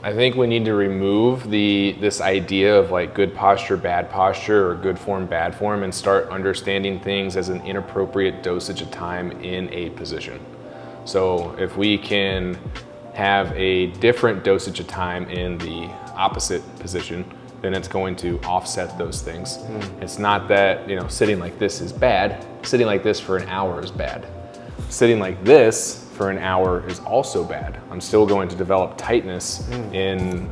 I think we need to remove this idea of like good posture, bad posture, or good form, bad form, and start understanding things as an inappropriate dosage of time in a position. So if we can have a different dosage of time in the opposite position, then it's going to offset those things. It's not that, you know, sitting like this is bad. Sitting like this for an hour is bad. Sitting like this for an hour is also bad. I'm still going to develop tightness in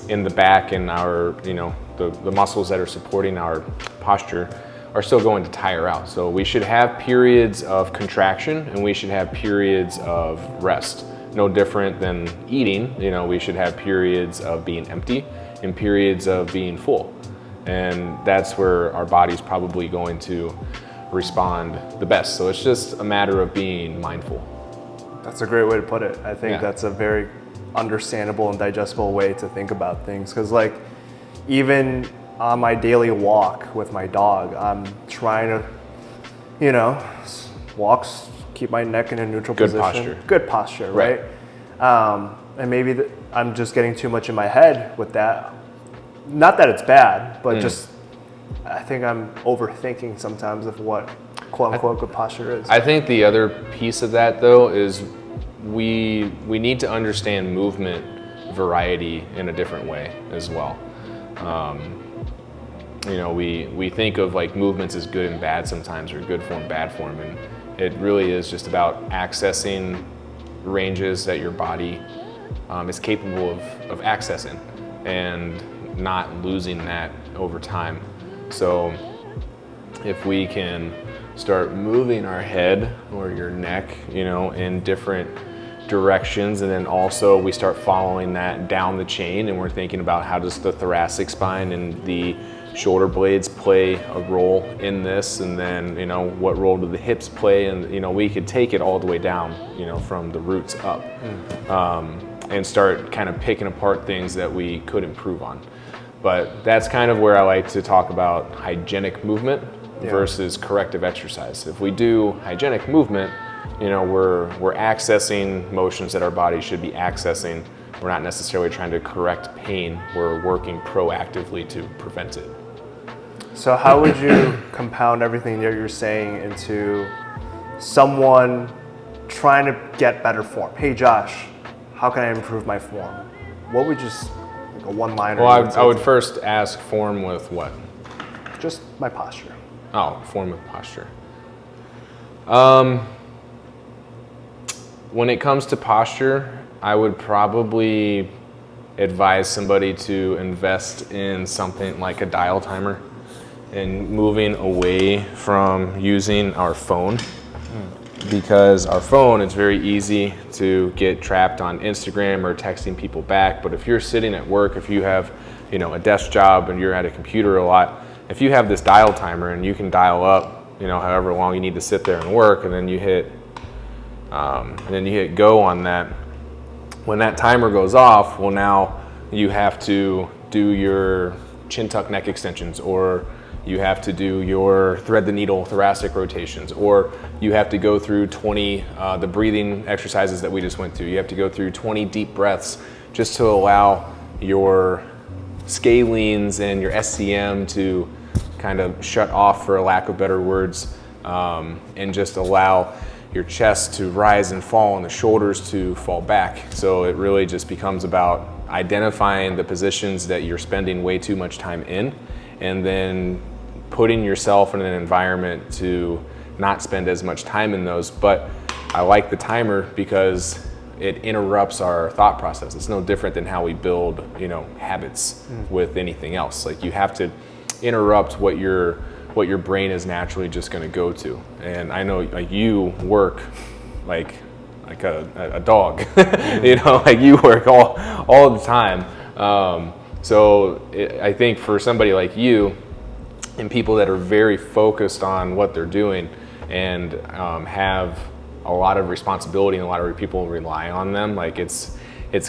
the back, and our, you know, the muscles that are supporting our posture are still going to tire out. So we should have periods of contraction and we should have periods of rest. No different than eating, you know, we should have periods of being empty and periods of being full. And that's where our body's probably going to respond the best. So it's just a matter of being mindful. That's a great way to put it. I think that's a very understandable and digestible way to think about things. Because like even on my daily walk with my dog, I'm trying to, you know, keep my neck in a neutral position. Good posture, right? And maybe I'm just getting too much in my head with that. Not that it's bad, but just I think I'm overthinking sometimes of what quote unquote good posture is. I think the other piece of that though is we need to understand movement variety in a different way as well. You know, we think of like movements as good and bad sometimes, or good form, bad form, and it really is just about accessing ranges that your body is capable of accessing and not losing that over time. So if we can start moving our head or your neck, you know, in different directions, and then also we start following that down the chain, and we're thinking about how does the thoracic spine and the shoulder blades play a role in this, and then, you know, what role do the hips play, and, you know, we could take it all the way down, you know, from the roots up, and start kind of picking apart things that we could improve on. But that's kind of where I like to talk about hygienic movement versus corrective exercise. If we do hygienic movement, you know, we're accessing motions that our body should be accessing. We're not necessarily trying to correct pain. We're working proactively to prevent it. So how would you compound everything that you're saying into someone trying to get better form? Hey Josh, how can I improve my form? What would you, like a one-liner? Well, I would first ask form with what? Just my posture. Oh, form with posture. When it comes to posture, I would probably advise somebody to invest in something like a dial timer and moving away from using our phone, because our phone, it's very easy to get trapped on Instagram or texting people back. But if you're sitting at work, if you have, you know, a desk job and you're at a computer a lot, if you have this dial timer and you can dial up, you know, however long you need to sit there and work, and then you hit go on that. When that timer goes off, well, now you have to do your chin tuck neck extensions, or you have to do your thread the needle thoracic rotations, or you have to go through 20, the breathing exercises that we just went through. You have to go through 20 deep breaths just to allow your scalenes and your SCM to kind of shut off, for a lack of better words, and just allow your chest to rise and fall and the shoulders to fall back. So it really just becomes about identifying the positions that you're spending way too much time in, and then putting yourself in an environment to not spend as much time in those. But I like the timer because it interrupts our thought process. It's no different than how we build, you know, habits with anything else. Like, you have to interrupt what your brain is naturally just going to go to. And I know, like, you work like a dog, you know, like you work all the time. I think for somebody like you, and people that are very focused on what they're doing and have a lot of responsibility and a lot of people rely on them, like it's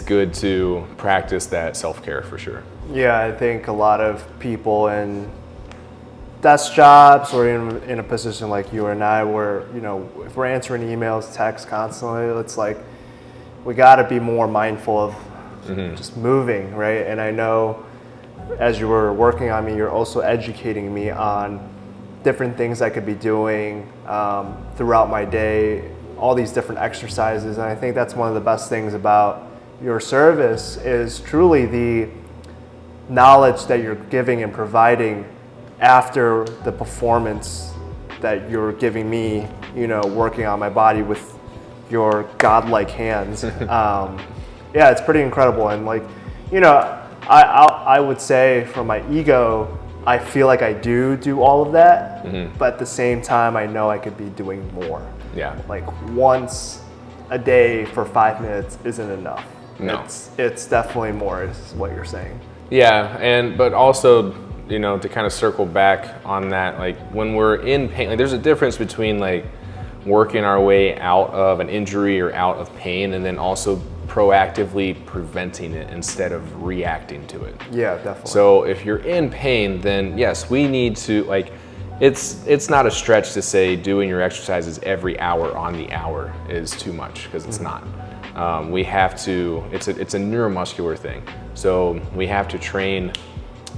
good to practice that self-care for sure. Yeah, I think a lot of people in desk jobs or in a position like you and I, where, you know, if we're answering emails, texts constantly, it's like we got to be more mindful of just moving, right? And I know as you were working on me, you're also educating me on different things I could be doing throughout my day, all these different exercises. And I think that's one of the best things about your service is truly the knowledge that you're giving and providing after the performance that you're giving me, working on my body with your godlike hands. Yeah, it's pretty incredible. And I would say from my ego, I feel like I do all of that, but at the same time, I know I could be doing more. Yeah. Like once a day for 5 minutes isn't enough. No. It's definitely more is what you're saying. Yeah, but also, to kind of circle back on that, like when we're in pain, like there's a difference between like working our way out of an injury or out of pain and then also proactively preventing it instead of reacting to it. Yeah, definitely. So if you're in pain, then yes, we need to it's not a stretch to say doing your exercises every hour on the hour is too much, because it's not. We have to, it's a neuromuscular thing. So we have to train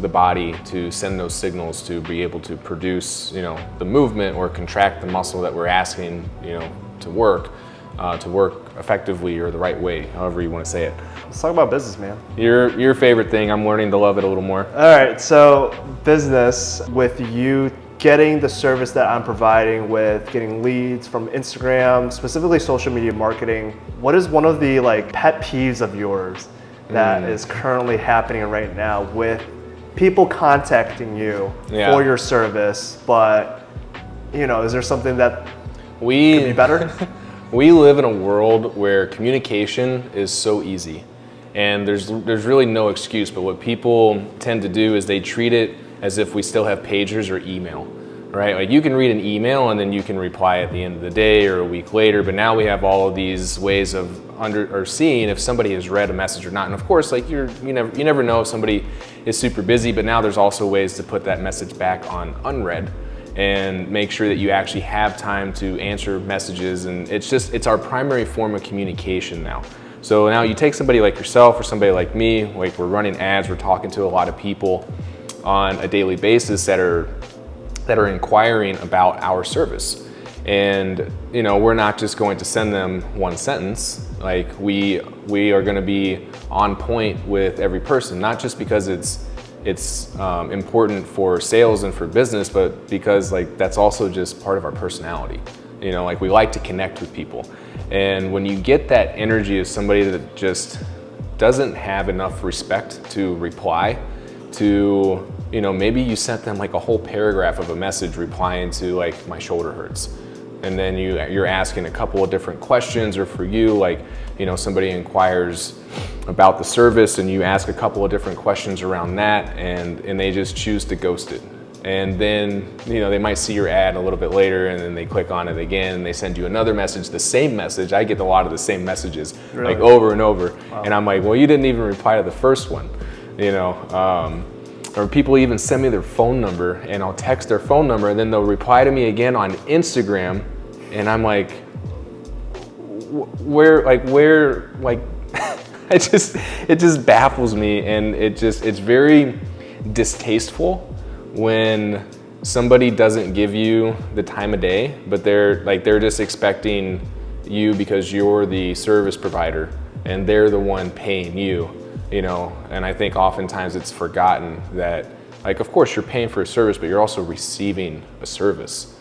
the body to send those signals to be able to produce, the movement or contract the muscle that we're asking, to work effectively or the right way, however you want to say it. Let's talk about business, man. Your favorite thing. I'm learning to love it a little more. All right, so business, with you getting the service that I'm providing with getting leads from Instagram, specifically social media marketing, what is one of the pet peeves of yours that is currently happening right now with people contacting you for your service, but is there something that could be better? We live in a world where communication is so easy, and there's really no excuse, but what people tend to do is they treat it as if we still have pagers or email, right? Like you can read an email and then you can reply at the end of the day or a week later, but now we have all of these ways of seeing if somebody has read a message or not. And of course, like you never know if somebody is super busy, but now there's also ways to put that message back on unread and make sure that you actually have time to answer messages. And it's our primary form of communication now. So now you take somebody like yourself or somebody like me, like we're running ads, we're talking to a lot of people on a daily basis that are inquiring about our service. And we're not just going to send them one sentence. Like we are going to be on point with every person, not just because it's important for sales and for business, but because that's also just part of our personality. We like to connect with people. And when you get that energy of somebody that just doesn't have enough respect to reply to, maybe you sent them a whole paragraph of a message replying to my shoulder hurts. And then you're asking a couple of different questions, or for you, somebody inquires about the service and you ask a couple of different questions around that, and they just choose to ghost it. And then, they might see your ad a little bit later and then they click on it again and they send you another message, the same message. I get a lot of the same messages, really? Over and over. Wow. And I'm like, well, you didn't even reply to the first one, or people even send me their phone number and I'll text their phone number and then they'll reply to me again on Instagram. And I'm like, it just baffles me. And it's very distasteful when somebody doesn't give you the time of day, but they're just expecting you because you're the service provider and they're the one paying you. And I think oftentimes it's forgotten that, of course you're paying for a service, but you're also receiving a service,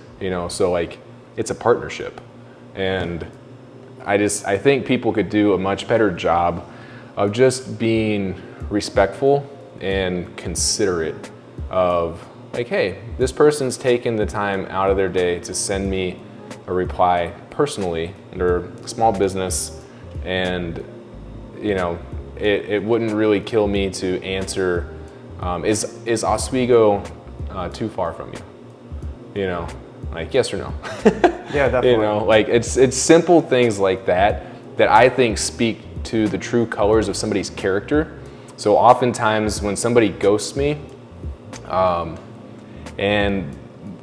so it's a partnership. And I think people could do a much better job of just being respectful and considerate of hey, this person's taken the time out of their day to send me a reply personally, or small business, and it wouldn't really kill me to answer, is Oswego too far from you? Yes or no? Yeah, definitely. It's simple things like that I think speak to the true colors of somebody's character. So oftentimes when somebody ghosts me, and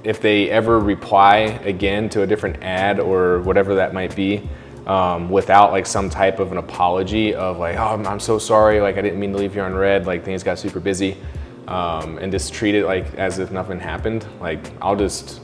if they ever reply again to a different ad or whatever that might be, without like some type of an apology of like, oh, I'm so sorry, like I didn't mean to leave you on red, like things got super busy, and just treat it like as if nothing happened. Like I'll just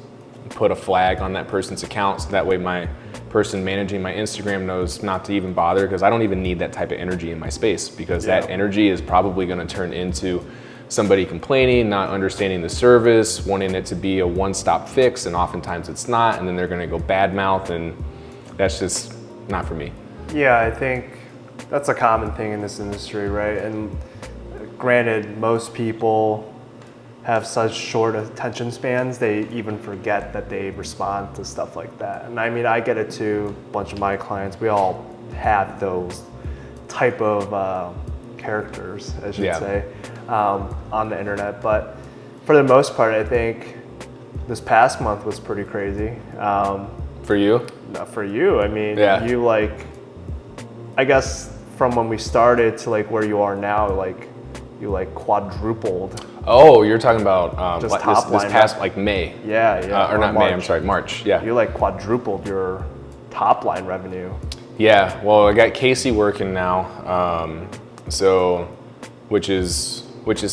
put a flag on that person's account so that way my person managing my Instagram knows not to even bother, because I don't even need that type of energy in my space, because that energy is probably going to turn into somebody complaining, not understanding the service, wanting it to be a one-stop fix, and oftentimes it's not, and then they're going to go badmouth, and that's just not for me. Yeah, I think that's a common thing in this industry, right? And granted, most people have such short attention spans, they even forget that they respond to stuff like that. And I mean, I get it too, a bunch of my clients, we all have those type of characters, I should say, on the internet. But for the most part, I think this past month was pretty crazy. For you? Not for you, I mean, you like, I guess from when we started to like where you are now, like you like quadrupled. Oh, you're talking about Just this top line, past like May. Yeah, or not March. May, I'm sorry, March, yeah. You like quadrupled your top line revenue. Yeah, well, I got Casey working now, so which is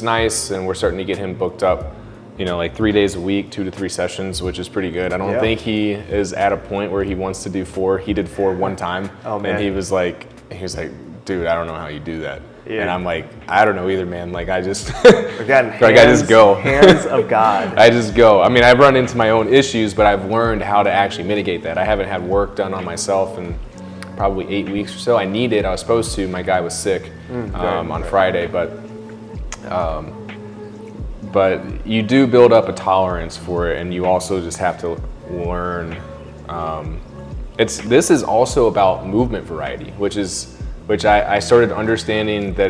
nice, and we're starting to get him booked up, you know, like 3 days a week, 2 to 3 sessions, which is pretty good. I don't think he is at a point where he wants to do 4. He did 4 one time, and he was like, dude, I don't know how you do that. Yeah. And I'm like, I don't know either, man. Like I just, again, like I just go. Hands of God. I just go. I mean, I've run into my own issues, but I've learned how to actually mitigate that. I haven't had work done on myself in probably 8 weeks or so. I needed, I was supposed to, my guy was sick on Friday, but you do build up a tolerance for it, and you also just have to learn. This is also about movement variety, which I started understanding that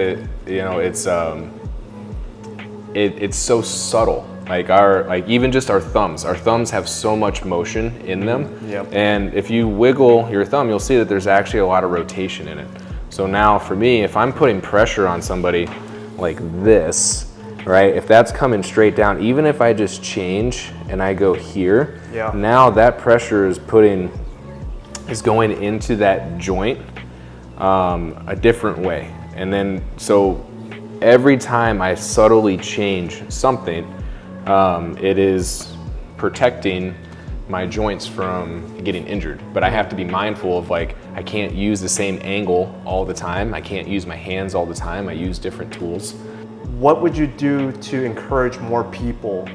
it's so subtle. Like even just our thumbs have so much motion in them. Yep. And if you wiggle your thumb, you'll see that there's actually a lot of rotation in it. So now for me, if I'm putting pressure on somebody like this, right? If that's coming straight down, even if I just change and I go here, now that pressure is going into that joint a different way. And then, so every time I subtly change something, it is protecting my joints from getting injured. But I have to be mindful of like, I can't use the same angle all the time. I can't use my hands all the time. I use different tools. What would you do to encourage more people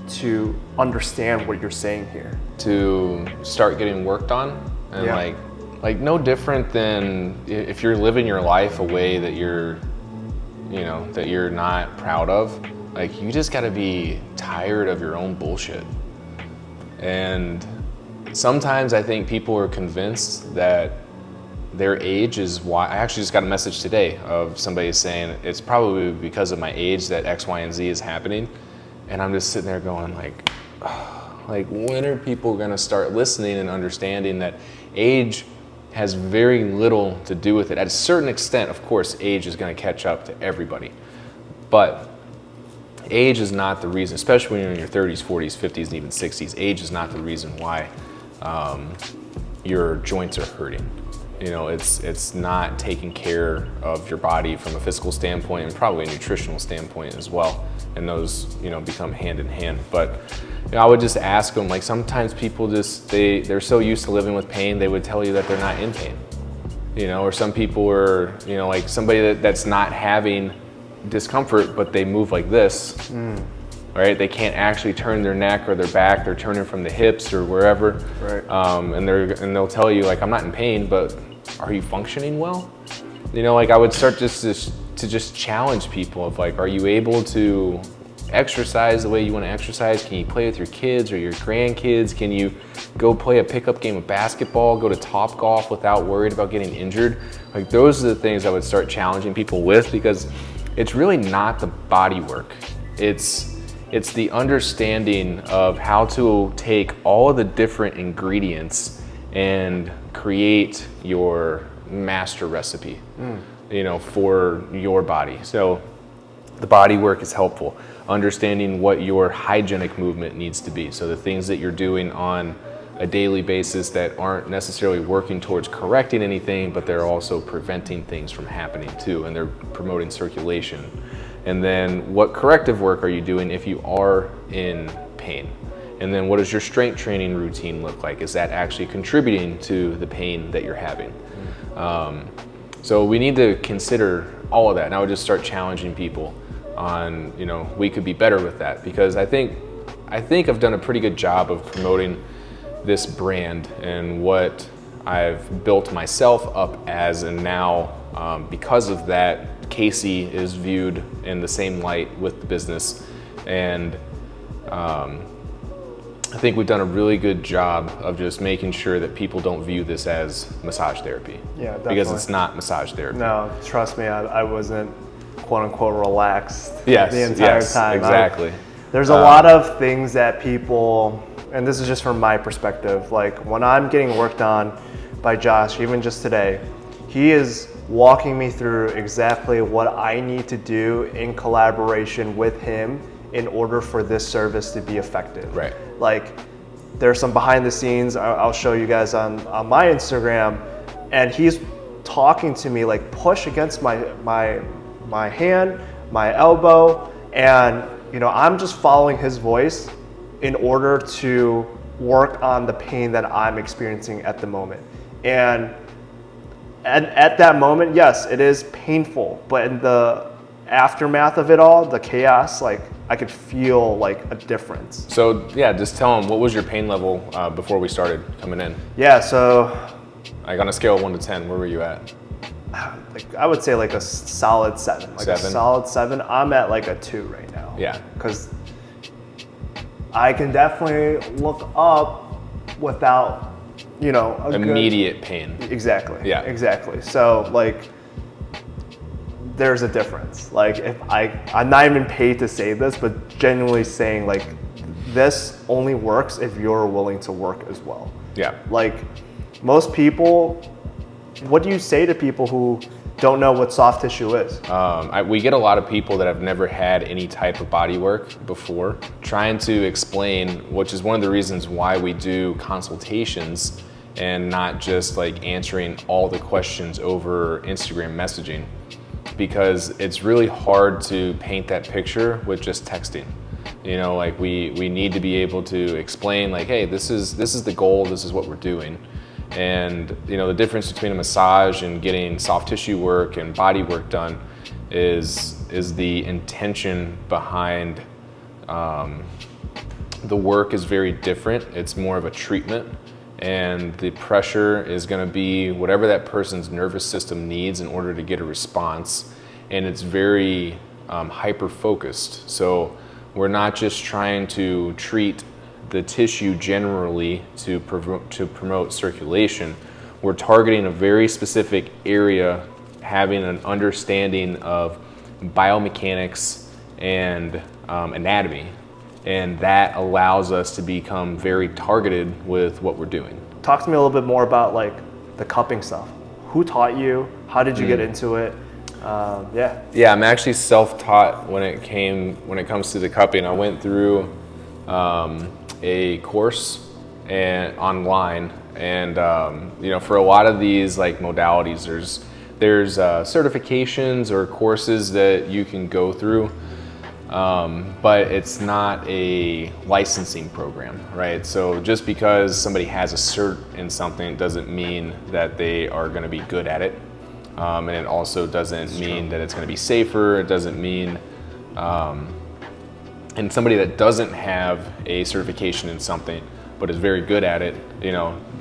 to understand what you're saying here? To start getting worked on, and like no different than if you're living your life a way that you're not proud of. Like you just gotta be tired of your own bullshit. And sometimes I think people are convinced that their age is why. I actually just got a message today of somebody saying it's probably because of my age that X, Y, and Z is happening. And I'm just sitting there going like, when are people gonna start listening and understanding that age has very little to do with it? At a certain extent, of course, age is gonna catch up to everybody. But age is not the reason, especially when you're in your 30s, 40s, 50s, and even 60s. Age is not the reason why your joints are hurting. You know, it's not taking care of your body from a physical standpoint and probably a nutritional standpoint as well. And those, become hand in hand. But I would just ask them, like sometimes people they're so used to living with pain, they would tell you that they're not in pain. Or some people are, like somebody that's not having discomfort, but they move like this, right? They can't actually turn their neck or their back. They're turning from the hips or wherever, right? And they'll tell you like, I'm not in pain, but are you functioning well? Like I would start just challenge people of like, are you able to exercise the way you want to exercise? Can you play with your kids or your grandkids? Can you go play a pickup game of basketball, go to Top Golf without worried about getting injured? Like those are the things I would start challenging people with, because it's really not the body work. It's the understanding of how to take all of the different ingredients and create your master recipe, for your body. So the body work is helpful. Understanding what your hygienic movement needs to be. So the things that you're doing on a daily basis that aren't necessarily working towards correcting anything, but they're also preventing things from happening too, and they're promoting circulation. And then what corrective work are you doing if you are in pain? And then what does your strength training routine look like? Is that actually contributing to the pain that you're having? So we need to consider all of that. And I would just start challenging people on, we could be better with that, because I think I've done a pretty good job of promoting this brand and what I've built myself up as, and now because of that, Casey is viewed in the same light with the business, and I think we've done a really good job of just making sure that people don't view this as massage therapy. Yeah, definitely. Because it's not massage therapy. No, trust me, I wasn't quote unquote relaxed Yes, the entire yes, time. exactly. There's a lot of things that people, and this is just from my perspective, like when I'm getting worked on by Josh, even just today, he is walking me through exactly what I need to do in collaboration with him in order for this service to be effective. Right. Like there's some behind the scenes I'll show you guys on my Instagram, and he's talking to me like push against my hand, my elbow, and I'm just following his voice in order to work on the pain that I'm experiencing at the moment. And at that moment, yes, it is painful, but in the aftermath of it all, the chaos, like I could feel like a difference. So yeah, just tell them, what was your pain level before we started coming in? Yeah, so like on a scale of 1 to 10, where were you at? Like I would say like a solid 7. Like 7? a solid 7. I'm at like a 2 right now. Yeah. Because I can definitely look up without, a immediate pain. Exactly. Yeah. Exactly. So like there's a difference. Like if I'm not even paid to say this, but genuinely saying like this only works if you're willing to work as well. Yeah. Like most people, what do you say to people who don't know what soft tissue is? We get a lot of people that have never had any type of body work before, trying to explain, which is one of the reasons why we do consultations and not just like answering all the questions over Instagram messaging, because it's really hard to paint that picture with just texting. Like we need to be able to explain like, hey, this is the goal, this is what we're doing. And the difference between a massage and getting soft tissue work and body work done is the intention behind the work is very different. It's more of a treatment, and the pressure is going to be whatever that person's nervous system needs in order to get a response, and it's very hyper focused. So we're not just trying to treat the tissue generally to promote circulation. We're targeting a very specific area, having an understanding of biomechanics and anatomy, and that allows us to become very targeted with what we're doing. Talk to me a little bit more about like the cupping stuff. Who taught you? How did you get into it? Yeah, I'm actually self-taught when it comes to the cupping. I went through a course online, and for a lot of these like modalities, there's certifications or courses that you can go through, but it's not a licensing program, right? So just because somebody has a cert in something doesn't mean that they are going to be good at it, and it also doesn't mean that it's going to be safer. It doesn't mean and somebody that doesn't have a certification in something but is very good at it,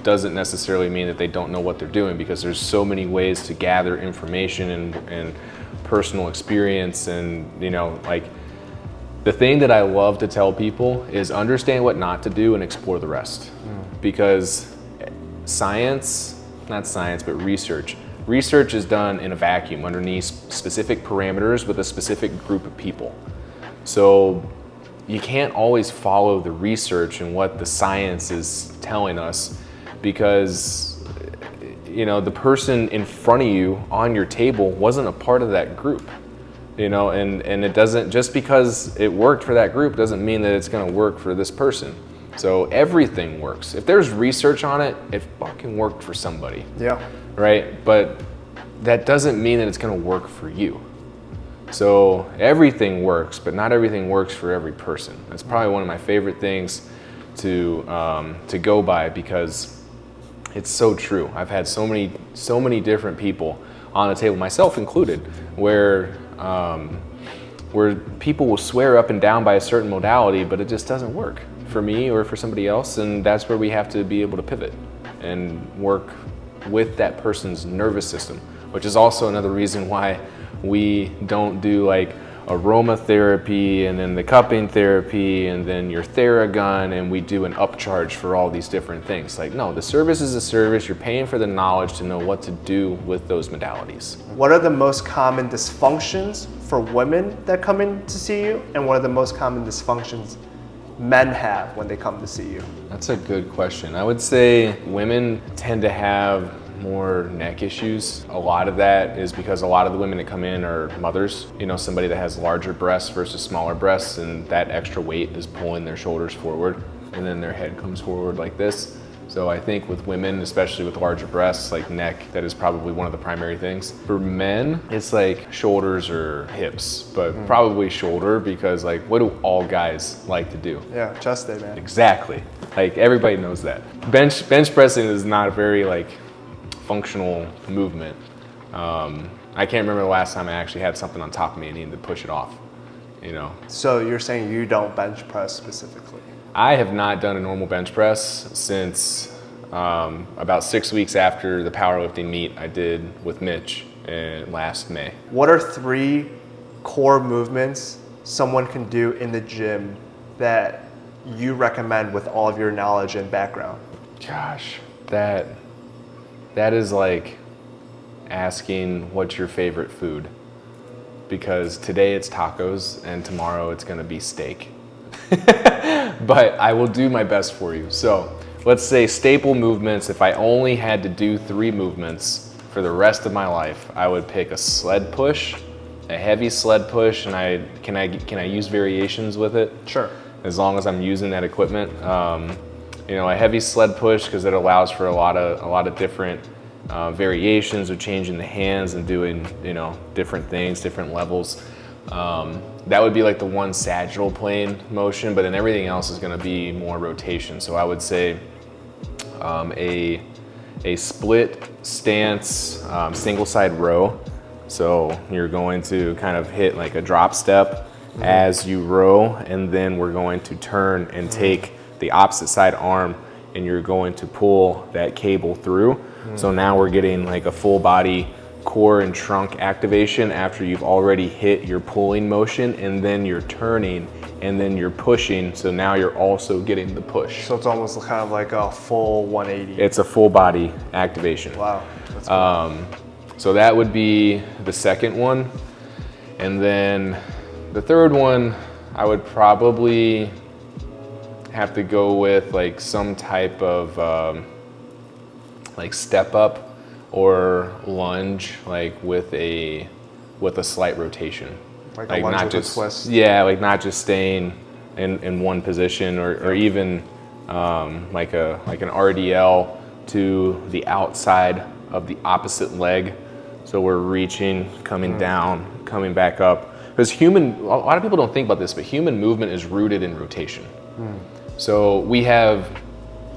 doesn't necessarily mean that they don't know what they're doing, because there's so many ways to gather information and personal experience. And like the thing that I love to tell people is understand what not to do and explore the rest. Because research is done in a vacuum underneath specific parameters with a specific group of people. So you can't always follow the research and what the science is telling us, because the person in front of you on your table wasn't a part of that group, and it doesn't, just because it worked for that group doesn't mean that it's going to work for this person. So everything works. If there's research on it, it fucking worked for somebody. Yeah. Right? But that doesn't mean that it's gonna work for you. So everything works, but not everything works for every person. That's probably one of my favorite things to go by, because it's so true. I've had so many different people on the table, myself included, where people will swear up and down by a certain modality, but it just doesn't work for me or for somebody else, and that's where we have to be able to pivot and work with that person's nervous system, which is also another reason why we don't do like aromatherapy and then the cupping therapy and then your Theragun, and we do an upcharge for all these different things. Like, no, the service is a service. You're paying for the knowledge to know what to do with those modalities. What are the most common dysfunctions for women that come in to see you, and what are the most common dysfunctions men have when they come to see you? That's a good question. I would say women tend to have more neck issues. A lot of that is because a lot of the women that come in are mothers. You know, somebody that has larger breasts versus smaller breasts, and that extra weight is pulling their shoulders forward, and then their head comes forward like this. So I think with women, especially with larger breasts, like neck, that is probably one of the primary things. For men, it's like shoulders or hips, but probably shoulder, because like, what do all guys like to do? Yeah, chest day, man. Exactly. Like, everybody knows that. Bench pressing is not a very like functional movement. I can't remember the last time I actually had something on top of me and needed to push it off, you know. So you're saying you don't bench press specifically? I have not done a normal bench press since about 6 weeks after the powerlifting meet I did with Mitch last May. What are 3 core movements someone can do in the gym that you recommend with all of your knowledge and background? Gosh, that is like asking what's your favorite food, because today it's tacos and tomorrow it's gonna be steak. But I will do my best for you. So let's say staple movements. If I only had to do 3 movements for the rest of my life, I would pick a sled push, a heavy sled push, and can I use variations with it? Sure. As long as I'm using that equipment. You know, a heavy sled push, because it allows for a lot of different variations of changing the hands and doing, you know, different things, different levels. That would be like the one sagittal plane motion, but then everything else is going to be more rotation. So I would say a split stance, single side row. So you're going to kind of hit like a drop step as you row, and then we're going to turn and take the opposite side arm, and you're going to pull that cable through. So now we're getting like a full body core and trunk activation after you've already hit your pulling motion, and then you're turning, and then you're pushing. So now you're also getting the push. So it's almost kind of like a full 180. It's a full body activation. Wow. That's cool. So that would be the second one. And then the third one, I would probably have to go with like some type of like step up or lunge, like with a slight rotation. Like a lunge with a twist? Yeah, like not just staying in one position, or even like an RDL to the outside of the opposite leg. So we're reaching, coming down, coming back up. Because a lot of people don't think about this, but human movement is rooted in rotation. So we have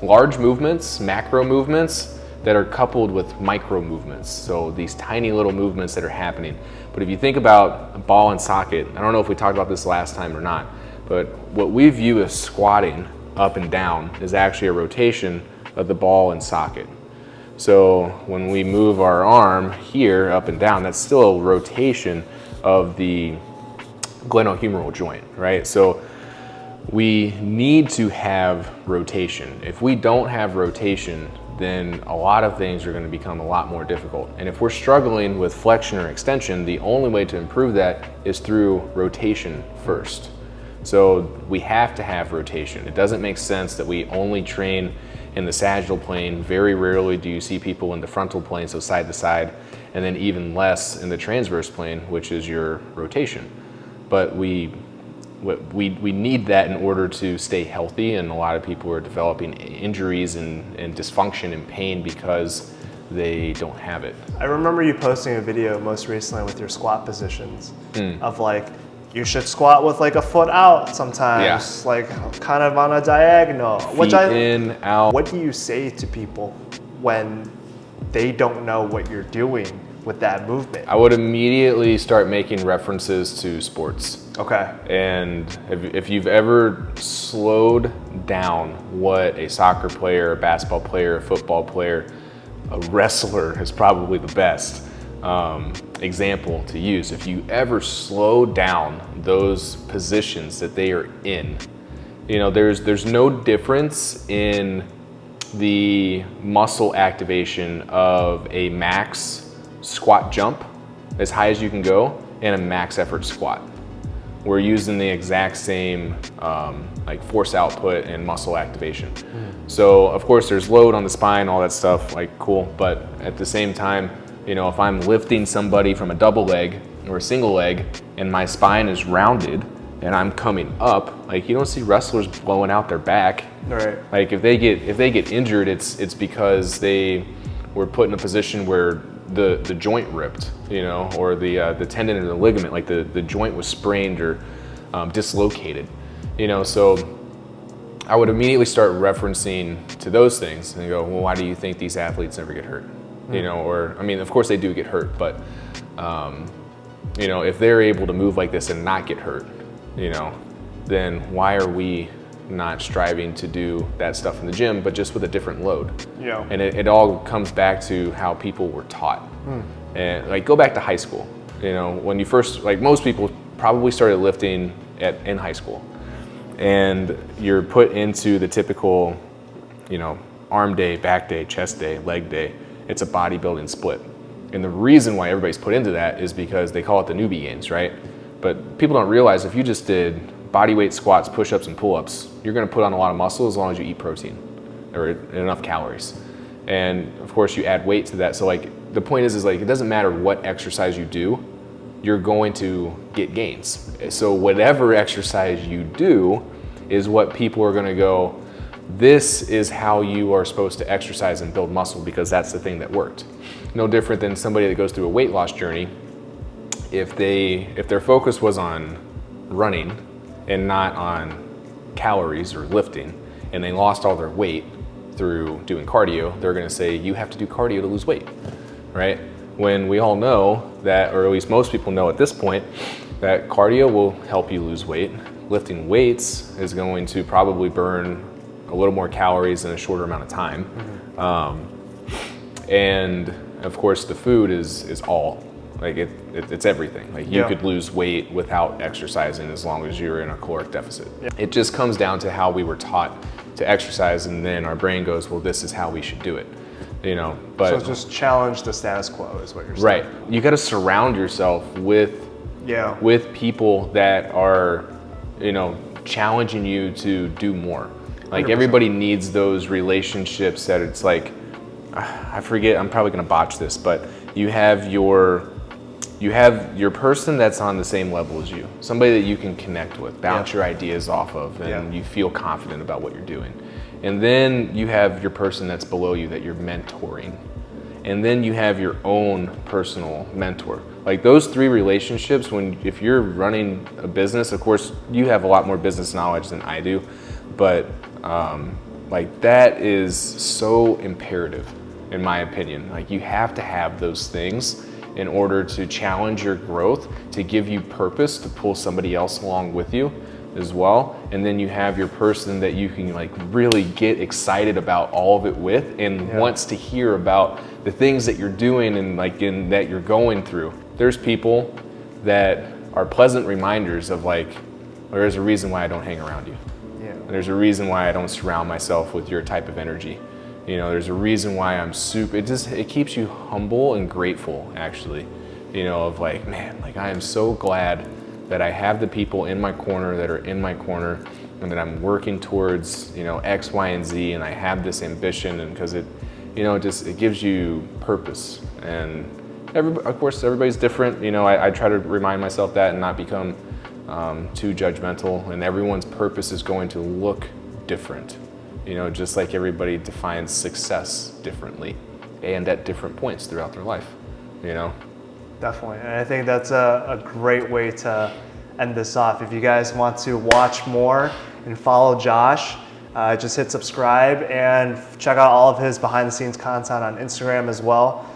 large movements, macro movements, that are coupled with micro movements. So these tiny little movements that are happening. But if you think about a ball and socket, I don't know if we talked about this last time or not, but what we view as squatting up and down is actually a rotation of the ball and socket. So when we move our arm here up and down, that's still a rotation of the glenohumeral joint, right? So we need to have rotation. If we don't have rotation, then a lot of things are going to become a lot more difficult. And if we're struggling with flexion or extension, the only way to improve that is through rotation first. So we have to have rotation. It doesn't make sense that we only train in the sagittal plane. Very rarely do you see people in the frontal plane, so side to side, and then even less in the transverse plane, which is your rotation. But we we need that in order to stay healthy, and a lot of people are developing injuries and dysfunction and pain because they don't have it. I remember you posting a video most recently with your squat positions of like, you should squat with like a foot out sometimes, like kind of on a diagonal. Feet in, out. What do you say to people when they don't know what you're doing with that movement? I would immediately start making references to sports. Okay. And if you've ever slowed down what a soccer player, a basketball player, a football player, a wrestler is probably the best example to use. If you ever slow down those positions that they are in, you know, there's no difference in the muscle activation of a max squat jump as high as you can go and a max effort squat. We're using the exact same like force output and muscle activation. So of course there's load on the spine, all that stuff, like cool, but at the same time, you know, if I'm lifting somebody from a double leg or a single leg and my spine is rounded and I'm coming up, like you don't see wrestlers blowing out their back. Right. Like if they get injured, it's because they were put in a position where the joint ripped, you know, or the tendon or the ligament, like the joint was sprained or dislocated, you know. So I would immediately start referencing to those things and go, well, why do you think these athletes never get hurt? You know, or I mean, of course they do get hurt, but you know, if they're able to move like this and not get hurt, you know, then why are we not striving to do that stuff in the gym, but just with a different load? Yeah. And it all comes back to how people were taught. And like, go back to high school. You know, when you first, like most people probably started lifting in high school, and you're put into the typical, you know, arm day, back day, chest day, leg day. It's a bodybuilding split. And the reason why everybody's put into that is because they call it the newbie gains, right? But people don't realize if you just did body weight squats, push-ups, and pull-ups, you're gonna put on a lot of muscle as long as you eat protein or enough calories. And of course you add weight to that. So like the point is like, it doesn't matter what exercise you do, you're going to get gains. So whatever exercise you do is what people are gonna go, this is how you are supposed to exercise and build muscle because that's the thing that worked. No different than somebody that goes through a weight loss journey. If their focus was on running and not on calories or lifting, and they lost all their weight through doing cardio, they're gonna say, you have to do cardio to lose weight, right? When we all know that, or at least most people know at this point, that cardio will help you lose weight. Lifting weights is going to probably burn a little more calories in a shorter amount of time. And of course the food is all, like it's everything. Like you could lose weight without exercising as long as you're in a caloric deficit. It just comes down to how we were taught to exercise, and then our brain goes, well, this is how we should do it, you know. But so just challenge the status quo is what you're saying. Right. You got to surround yourself with people that are, you know, challenging you to do more. Like 100%. Everybody needs those relationships that it's like, I forget, I'm probably gonna botch this, but you have your person that's on the same level as you, somebody that you can connect with, bounce your ideas off of, and you feel confident about what you're doing. And then you have your person that's below you that you're mentoring. And then you have your own personal mentor. Like those three relationships, if you're running a business, of course, you have a lot more business knowledge than I do, but like that is so imperative in my opinion. Like you have to have those things in order to challenge your growth, to give you purpose, to pull somebody else along with you as well. And then you have your person that you can like really get excited about all of it with and wants to hear about the things that you're doing and like that you're going through. There's people that are pleasant reminders of like, there's a reason why I don't hang around you. There's a reason why I don't surround myself with your type of energy. You know, there's a reason why I'm it keeps you humble and grateful actually, you know, of like, man, like I am so glad that I have the people in my corner that are in my corner and that I'm working towards, you know, X, Y, and Z, and I have this ambition, and because it, you know, it gives you purpose. And of course, everybody's different. You know, I try to remind myself that and not become too judgmental, and everyone's purpose is going to look different. You know, just like everybody defines success differently and at different points throughout their life, you know? Definitely, and I think that's a great way to end this off. If you guys want to watch more and follow Josh, just hit subscribe and check out all of his behind the scenes content on Instagram as well.